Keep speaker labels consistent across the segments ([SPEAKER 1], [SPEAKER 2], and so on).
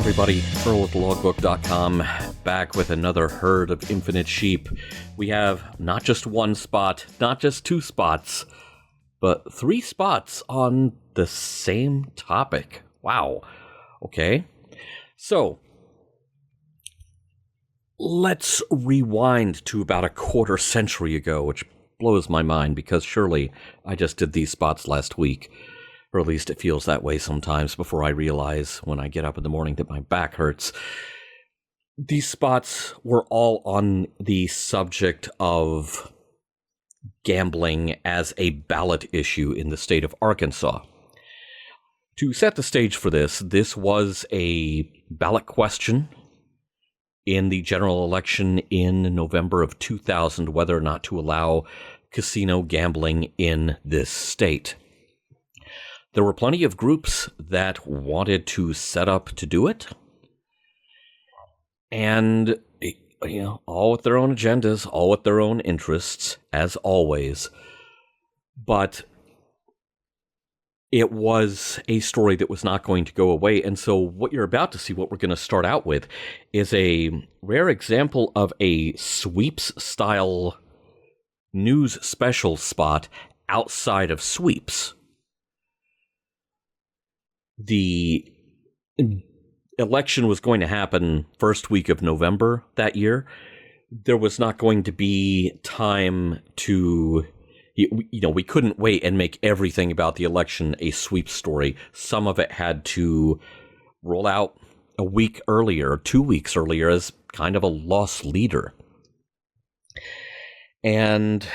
[SPEAKER 1] Everybody, Earl at thelogbook.com, back with another herd of infinite sheep. We have not just one spot, not just two spots, but three spots on the same topic. Wow. Okay. So, let's rewind to about a quarter century ago, which blows my mind because surely I just did these spots last week. Or at least it feels that way sometimes before I realize when I get up in the morning that my back hurts. These spots were all on the subject of gambling as a ballot issue in the state of Arkansas. To set the stage for this was a ballot question in the general election in November of 2000, whether or not to allow casino gambling in this state. There were plenty of groups that wanted to set up to do it. And, all with their own agendas, all with their own interests, as always. But it was a story that was not going to go away. And so what you're about to see, what we're going to start out with, is a rare example of a sweeps-style news special spot outside of sweeps. The election was going to happen first week of November that year. There was not going to be time to, we couldn't wait and make everything about the election a sweep story. Some of it had to roll out a week earlier, 2 weeks earlier, as kind of a loss leader. And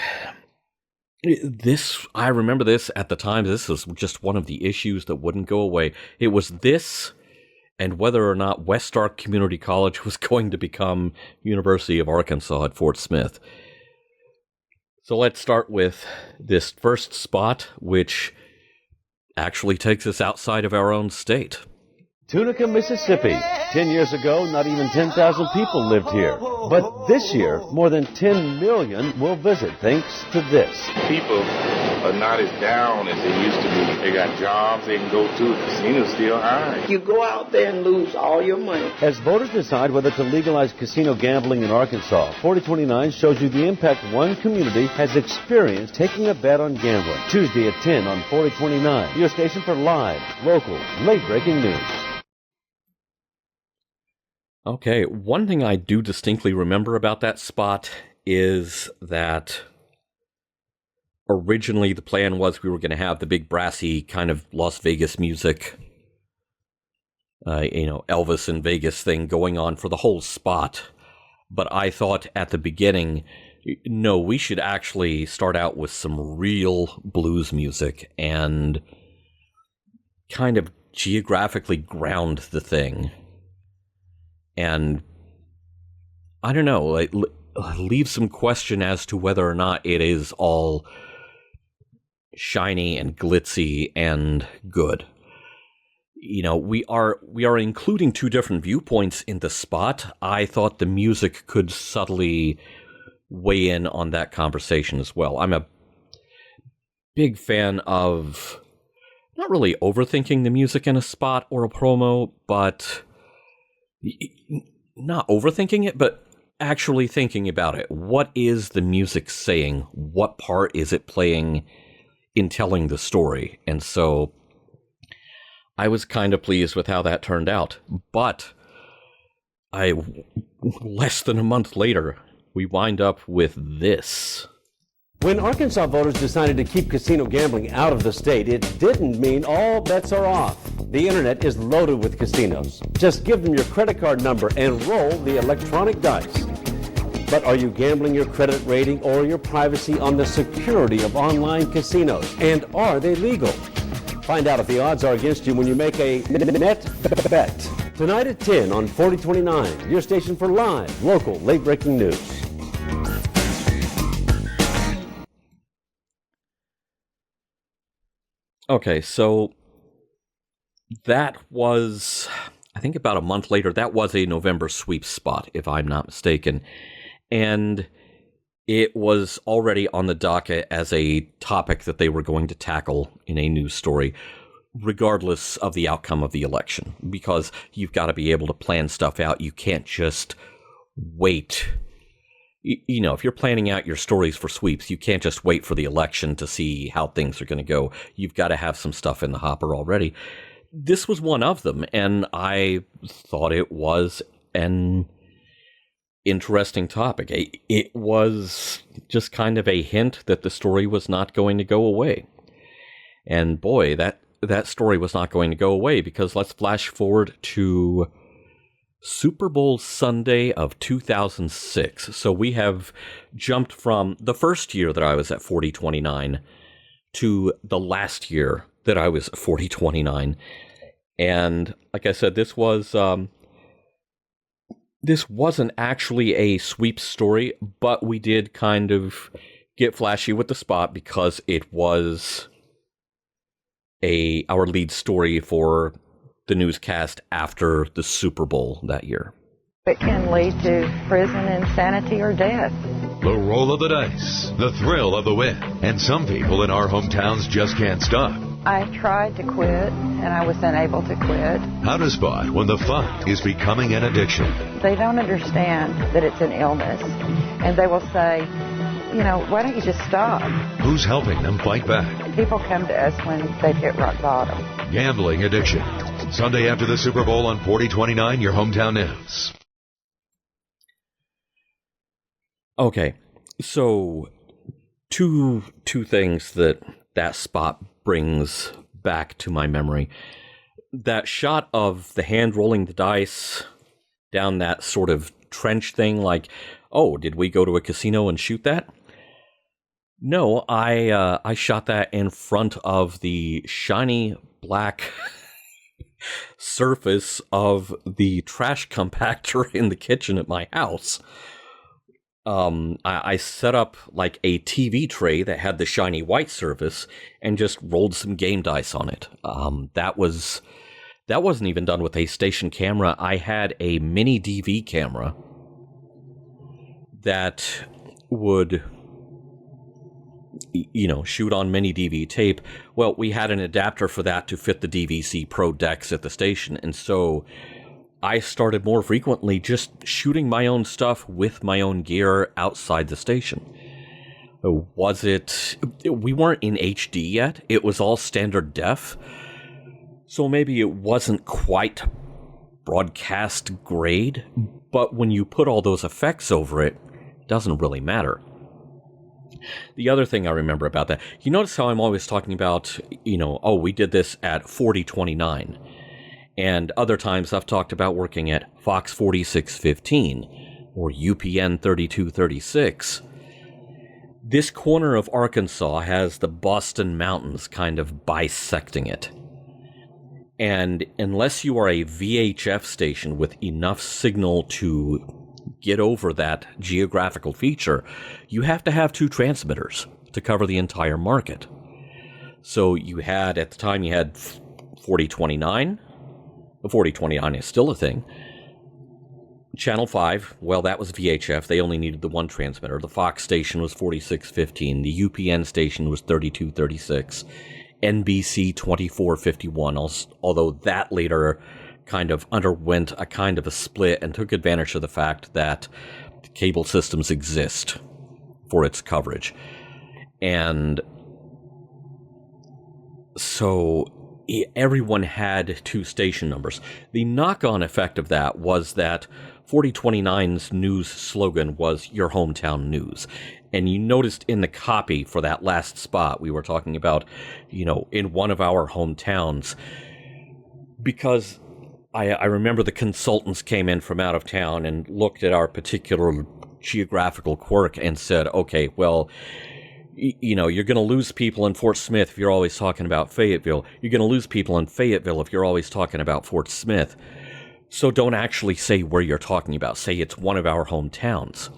[SPEAKER 1] I remember this at the time. This was just one of the issues that wouldn't go away. It was this and whether or not West Stark Community College was going to become University of Arkansas at Fort Smith. So let's start with this first spot, which actually takes us outside of our own state.
[SPEAKER 2] Tunica, Mississippi. 10 years ago, not even 10,000 people lived here. But this year, more than 10 million will visit thanks to this.
[SPEAKER 3] People are not as down as they used to be. They got jobs they can go to. The casino's still high.
[SPEAKER 4] You go out there and lose all your money.
[SPEAKER 2] As voters decide whether to legalize casino gambling in Arkansas, 4029 shows you the impact one community has experienced taking a bet on gambling. Tuesday at 10 on 4029, your station for live, local, late-breaking news.
[SPEAKER 1] Okay, one thing I do distinctly remember about that spot is that originally the plan was we were going to have the big brassy kind of Las Vegas music, Elvis in Vegas thing going on for the whole spot. But I thought at the beginning, no, we should actually start out with some real blues music and kind of geographically ground the thing. And I don't know, leave some question as to whether or not it is all shiny and glitzy and good. We are including two different viewpoints in the spot. I thought the music could subtly weigh in on that conversation as well. I'm a big fan of not really overthinking the music in a spot or a promo, but not overthinking it, but actually thinking about it. What is the music saying? What part is it playing in telling the story? And so I was kind of pleased with how that turned out. But less than a month later, we wind up with this.
[SPEAKER 2] When Arkansas voters decided to keep casino gambling out of the state, it didn't mean all bets are off. The internet is loaded with casinos. Just give them your credit card number and roll the electronic dice. But are you gambling your credit rating or your privacy on the security of online casinos? And are they legal? Find out if the odds are against you when you make a net bet. Tonight at 10 on 4029, your station for live, local, late-breaking news.
[SPEAKER 1] Okay, so that was, I think about a month later, that was a November sweep spot, if I'm not mistaken. And it was already on the docket as a topic that they were going to tackle in a news story. regardless of the outcome of the election, because you've got to be able to plan stuff out. You can't just wait. You know, if you're planning out your stories for sweeps, you can't just wait for the election to see how things are going to go. You've got to have some stuff in the hopper already. This was one of them, and I thought it was an interesting topic. It was just kind of a hint that the story was not going to go away. And boy, that story was not going to go away, because let's flash forward to Super Bowl Sunday of 2006. So we have jumped from the first year that I was at 4029 to the last year that I was 4029. And like I said, this wasn't actually a sweep story, but we did kind of get flashy with the spot because it was our lead story for the newscast after the Super Bowl that year.
[SPEAKER 5] It can lead to prison, insanity, or death.
[SPEAKER 6] The roll of the dice, the thrill of the win, and some people in our hometowns just can't stop.
[SPEAKER 5] I tried to quit, and I was unable to quit.
[SPEAKER 6] How to spot when the fun is becoming an addiction.
[SPEAKER 5] They don't understand that it's an illness, and they will say, you know, why don't you just stop?
[SPEAKER 6] Who's helping them fight back?
[SPEAKER 5] People come to us when they've hit rock bottom.
[SPEAKER 6] Gambling addiction. Sunday after the Super Bowl on 4029, your hometown news.
[SPEAKER 1] Okay, so two things that spot brings back to my memory. That shot of the hand rolling the dice down that sort of trench thing, like, oh, did we go to a casino and shoot that? No, I shot that in front of the shiny black surface of the trash compactor in the kitchen at my house. I set up like a TV tray that had the shiny white surface and just rolled some game dice on it. That wasn't even done with a station camera. I had a mini DV camera that would, you know, shoot on mini DV tape. Well, we had an adapter for that to fit the DVC Pro decks at the station, and so I started more frequently just shooting my own stuff with my own gear outside the station. We weren't in HD yet. It was all standard def. So maybe it wasn't quite broadcast grade, but when you put all those effects over it, it doesn't really matter. The other thing I remember about that, you notice how I'm always talking about, you know, oh, we did this at 4029. And other times I've talked about working at Fox 4615 or UPN 3236. This corner of Arkansas has the Boston Mountains kind of bisecting it. And unless you are a VHF station with enough signal to get over that geographical feature, you have to have two transmitters to cover the entire market. So you had, at the time, you had 4029. The 4029 is still a thing. Channel 5, well, that was VHF. They only needed the one transmitter. The Fox station was 4615. The UPN station was 3236. NBC 2451, although that later kind of underwent a kind of a split and took advantage of the fact that cable systems exist for its coverage. And so everyone had two station numbers. The knock-on effect of that was that 4029's news slogan was your hometown news. And you noticed in the copy for that last spot, we were talking about, you know, in one of our hometowns, because I remember the consultants came in from out of town and looked at our particular geographical quirk and said, okay, well, you know, you're going to lose people in Fort Smith if you're always talking about Fayetteville. You're going to lose people in Fayetteville if you're always talking about Fort Smith. So don't actually say where you're talking about. Say it's one of our hometowns.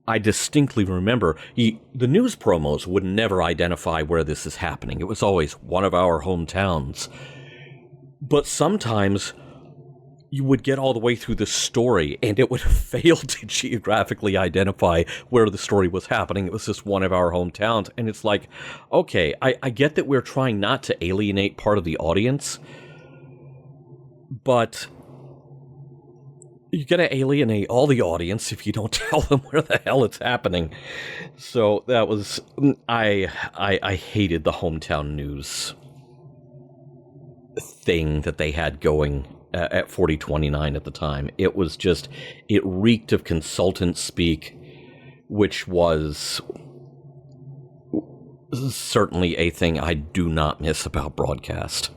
[SPEAKER 1] I distinctly remember the news promos would never identify where this is happening. It was always one of our hometowns. But sometimes you would get all the way through the story and it would fail to geographically identify where the story was happening. It was just one of our hometowns. And it's like, okay, I get that we're trying not to alienate part of the audience, but you're going to alienate all the audience if you don't tell them where the hell it's happening. So that was, I hated the hometown news thing that they had going at 4029 at the time. It was just, it reeked of consultant speak, which was certainly a thing I do not miss about broadcast.